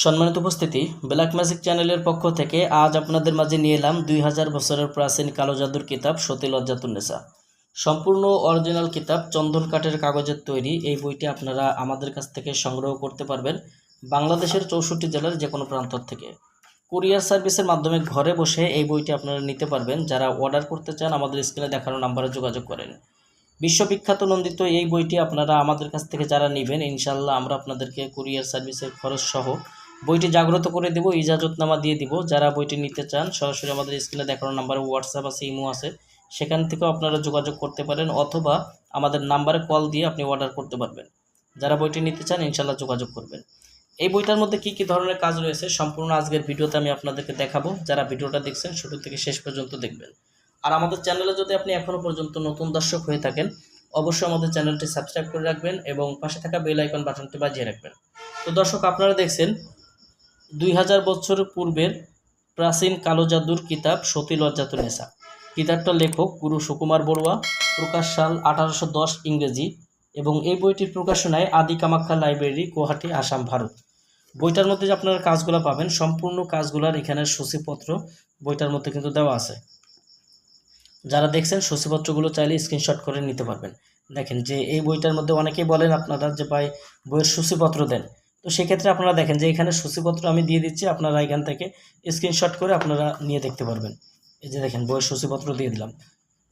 সম্মানিত উপস্থিতি, black magic চ্যানেলের পক্ষ থেকে আজ আপনাদের মাঝে নিয়ে এলাম 2000 বছরের প্রাচীন কালো জাদুর কিতাব সতী লজ্জাতুন্নেসা। সম্পূর্ণ অরিজিনাল কিতাব, চন্দন কাঠের কাগজের তৈরি। এই বইটি আপনারা আমাদের কাছ থেকে সংগ্রহ করতে পারবেন বাংলাদেশের 64 জেলার যে কোনো প্রান্ত থেকে। কুরিয়ার সার্ভিসের মাধ্যমে ঘরে বসে এই বইটি আপনারা নিতে পারবেন। যারা অর্ডার করতে চান আমাদের স্ক্রিনে দেখানো নাম্বারে যোগাযোগ করেন। বিশ্ববিখ্যাত নন্দিত এই বইটি আপনারা আমাদের কাছ থেকে যারা নেবেন, ইনশাল্লাহ আমরা আপনাদেরকে কুরিয়ার সার্ভিসের খরচ সহ বইটি জাগ্রত করে দেব, ইজাজতনামা দিয়ে দিব। যারা বইটি নিতে চান সরাসরি আমাদের স্ক্রিনে দেখানো নাম্বারে হোয়াটসঅ্যাপ আছে, ইমো আছে, সেখান থেকেও আপনারা যোগাযোগ করতে পারেন, অথবা আমাদের নাম্বারে কল দিয়ে আপনি অর্ডার করতে পারবেন। যারা বইটি নিতে চান ইনশাল্লাহ যোগাযোগ করবেন। এই বইটার মধ্যে কি কি ধরনের কাজ রয়েছে সম্পূর্ণ আজকের ভিডিওতে আমি আপনাদেরকে দেখাবো। যারা ভিডিওটা দেখছেন শুরু থেকে শেষ পর্যন্ত দেখবেন। আর আমাদের চ্যানেলে যদি আপনি এখনও পর্যন্ত নতুন দর্শক হয়ে থাকেন, অবশ্যই আমাদের চ্যানেলটি সাবস্ক্রাইব করে রাখবেন এবং পাশে থাকা বেল আইকন বাটনটি বাজিয়ে রাখবেন। তো দর্শক, আপনারা দেখছেন 2000 বছর পূর্বের প্রাচীন কালো জাদুর কিতাব সতী লজ্জাতুন্নেসা। কিতাবটার লেখক গুরু সুকুমার বড়ুয়া, প্রকাশ সাল 1810 ইংরেজি, এবং এই বইটির প্রকাশনায় আদি কামাখ্যা লাইব্রেরি, গুয়াহাটি, আসাম, ভারত। বইটার মধ্যে যে আপনারা কাজগুলো পাবেন, সম্পূর্ণ কাজগুলার এখানে সূচিপত্র বইটার মধ্যে কিন্তু দেওয়া আছে। যারা দেখছেন সূচিপত্রগুলো চাইলে স্ক্রিনশট করে নিতে পারবেন। দেখেন যে এই বইটার মধ্যে অনেকেই বলেন আপনারা যে ভাই বইয়ের সূচিপত্র দেন, তো সেক্ষেত্রে আপনারা দেখেন যে এখানে সূচিপত্র আমি দিয়ে দিচ্ছি, আপনারা এখান থেকে স্ক্রিনশট করে আপনারা নিয়ে দেখতে পারবেন। এই যে দেখেন বইয়ের সূচিপত্র দিয়ে দিলাম।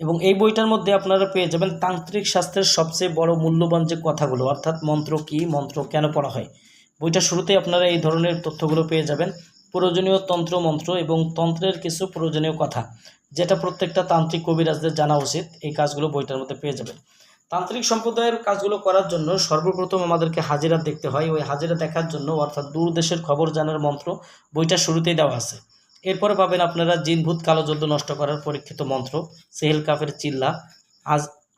এবং এই বইটার মধ্যে আপনারা পেয়ে যাবেন তান্ত্রিক শাস্ত্রের সবচেয়ে বড় মূল্যবান যে কথাগুলো, অর্থাৎ মন্ত্র কি, মন্ত্র কেন পড়া হয়। বইটা শুরুতেই আপনারা এই ধরনের তথ্যগুলো পেয়ে যাবেন, প্রয়োজনীয় তন্ত্র মন্ত্র এবং তন্ত্রের কিছু প্রয়োজনীয় কথা, যেটা প্রত্যেকটা তান্ত্রিক কবিরাজদের জানা উচিত। এই কাজগুলো বইটার মধ্যে পেয়ে যাবেন। তান্ত্রিক সম্প্রদায়ের কাজগুলো করার জন্য সর্বপ্রথম আমাদেরকে হাজিরা দেখতে হয়। ওই হাজিরা দেখার জন্য, অর্থাৎ দূর দেশের খবর জানার মন্ত্র বইটা শুরুতেই দেওয়া আছে। এরপরে পাবেন আপনারা জিন ভূত কালো যুদ্ধ নষ্ট করার পরীক্ষিত মন্ত্র, সেহেল কাফের চিল্লা,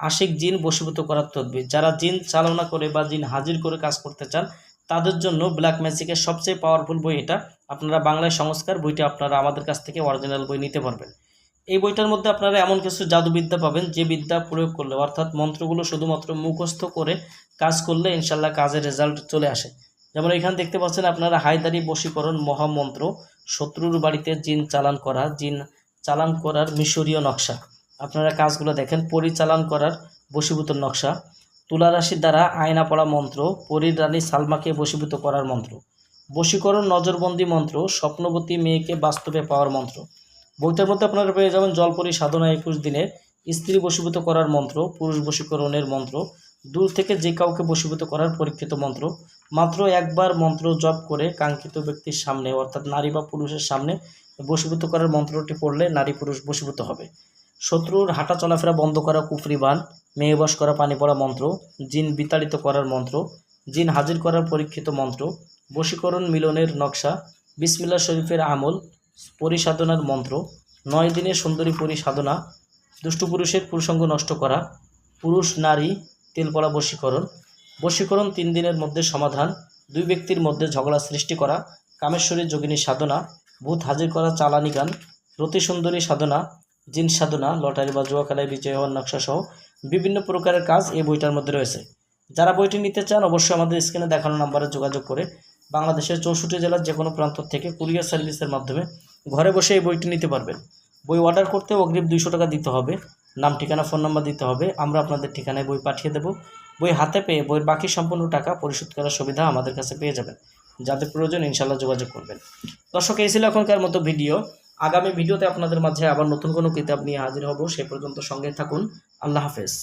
আশিক জিন বশীভূত করার তদবির। যারা জিন চালনা করে বা জিন হাজির করে কাজ করতে চান তাদের জন্য ব্ল্যাক ম্যাজিকের সবচেয়ে পাওয়ারফুল বই এটা। আপনারা বাংলায় সংস্কার বইটা আপনারা আমাদের কাছ থেকে অরিজিনাল বই নিতে পারবেন। এই বইটার মধ্যে আপনারা এমন কিছু জাদুবিদ্যা পাবেন যে বিদ্যা প্রয়োগ করলে, অর্থাৎ মন্ত্রগুলো শুধুমাত্র মুখস্থ করে কাজ করলে ইনশাল্লাহ কাজের রেজাল্ট চলে আসে। যেমন এখানে দেখতে পাচ্ছেন আপনারা হায়দারি বশীকরণ মহামন্ত্র, শত্রুর বাড়িতে জিন চালান করা, জিন চালান করার মিশরীয় নকশা। আপনারা কাজগুলো দেখেন, পরিচালন করার বশীভূত নকশা, তুলা রাশির দ্বারা আয়না পড়া মন্ত্র, পরীর রানী সালমাকে বশীভূত করার মন্ত্র, বশীকরণ নজরবন্দি মন্ত্র, স্বপ্নবতী মেয়েকে বাস্তবে পাওয়ার মন্ত্র। বইটার মধ্যে আপনারা পেয়ে যাবেন জলপরি সাধনা 21 দিনে, স্ত্রী বশীভূত করার মন্ত্র, পুরুষ বশীকরণের মন্ত্র, দূর থেকে যে কাউকে বশীভূত করার পরীক্ষিত মন্ত্র। মাত্র একবার মন্ত্র জপ করে কাঙ্ক্ষিত ব্যক্তির সামনে, অর্থাৎ নারী বা পুরুষের সামনে বশীভূত করার মন্ত্রটি পড়লে নারী পুরুষ বশীভূত হবে। শত্রুর হাঁটা চলাফেরা বন্ধ করা কুফরি বান, মেয়ে বশ করা পানি পড়া মন্ত্র, জিন বিতাড়িত করার মন্ত্র, জিন হাজির করার পরীক্ষিত মন্ত্র, বশীকরণ মিলনের নকশা, বিসমিল্লাহ শরীফের আমল, পরিসাধনার মন্ত্র, 9 দিনের সুন্দরী পরিসাধনা, দুষ্টু পুরুষের পুরুষাঙ্গ নষ্ট করা, পুরুষ নারী তেল পড়া বশীকরণ, বশীকরণ 3 দিনের মধ্যে সমাধান, 2 ব্যক্তির মধ্যে ঝগড়া সৃষ্টি করা, কামেশ্বরী যোগিনী সাধনা, ভূত হাজির করা চালানি গান, রতি সুন্দরী সাধনা, জিন সাধনা, লটারি বা জুয়া খেলায় বিজয় হওয়ার নকশা সহ বিভিন্ন প্রকারের কাজ এই বইটার মধ্যে রয়েছে। যারা বইটি নিতে চান অবশ্যই আমাদের স্ক্রিনে দেখানো নাম্বারে যোগাযোগ করে বাংলাদেশের 64 জেলার যে কোনো প্রান্ত থেকে কুরিয়ার সার্ভিসের মাধ্যমে ঘরে বসে এই বইটি নিতে পারবেন। বই অর্ডার করতে অগ্রিম 200 টাকা দিতে হবে, নাম ঠিকানা ফোন নাম্বার দিতে হবে, আমরা আপনাদের ঠিকানায় বই পাঠিয়ে দেব। বই হাতে পেয়ে বইয়ের বাকি সম্পূর্ণ টাকা পরিশোধ করার সুবিধা আমাদের কাছে পেয়ে যাবেন। যাদের প্রয়োজন ইনশাল্লাহ যোগাযোগ করবেন। দর্শক, এই ছিল এখনকার মতো ভিডিও। আগামী ভিডিওতে আপনাদের মাঝে আবার নতুন কোনো কিতাব নিয়ে হাজির হব। সে পর্যন্ত সঙ্গে থাকুন। আল্লাহ হাফেজ।